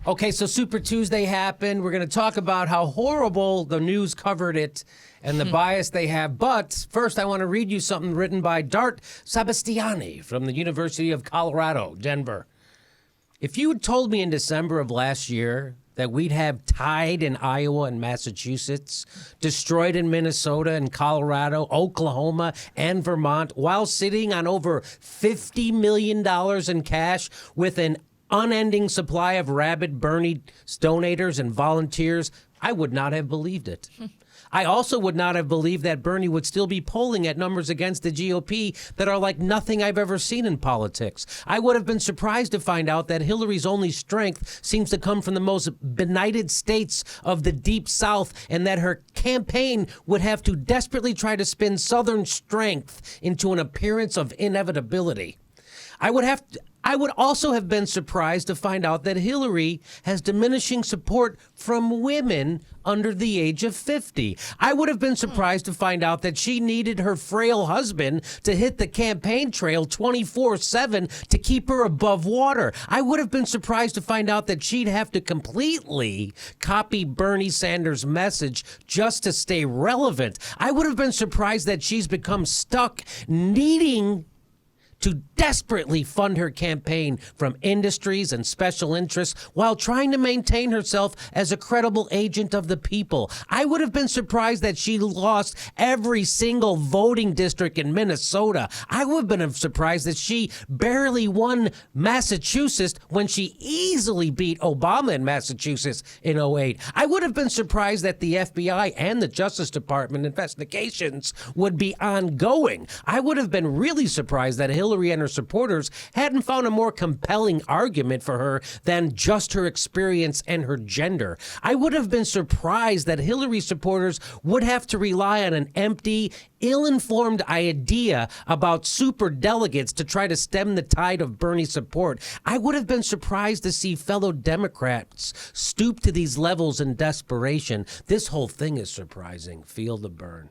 Okay, so Super Tuesday happened. We're going to talk about how horrible the news covered it and the bias they have. But first, I want to read you something written by Dore Sabastiani from the University of Colorado, Denver. If you had told me in December of last year that we'd have tide in Iowa and Massachusetts, destroyed in Minnesota and Colorado, Oklahoma, and Vermont, while sitting on over $50 million in cash with an unending supply of rabid Bernie donators and volunteers, I would not have believed it. I also would not have believed that Bernie would still be polling at numbers against the GOP that are like nothing I've ever seen in politics. I would have been surprised to find out that Hillary's only strength seems to come from the most benighted states of the Deep South, and that her campaign would have to desperately try to spin Southern strength into an appearance of inevitability. I would also have been surprised to find out that Hillary has diminishing support from women under the age of 50. I would have been surprised to find out that she needed her frail husband to hit the campaign trail 24/7 to keep her above water. I would have been surprised to find out that she'd have to completely copy Bernie Sanders' message just to stay relevant. I would have been surprised that she's become stuck needing to desperately fund her campaign from industries and special interests while trying to maintain herself as a credible agent of the people. I would have been surprised that she lost every single voting district in Minnesota. I would have been surprised that she barely won Massachusetts when she easily beat Obama in Massachusetts in '08. I would have been surprised that the FBI and the Justice Department investigations would be ongoing. I would have been really surprised that Hillary and her supporters hadn't found a more compelling argument for her than just her experience and her gender. I would have been surprised that Hillary supporters would have to rely on an empty, ill-informed idea about super delegates to try to stem the tide of Bernie support. I would have been surprised to see fellow Democrats stoop to these levels in desperation. This whole thing is surprising. Feel the burn.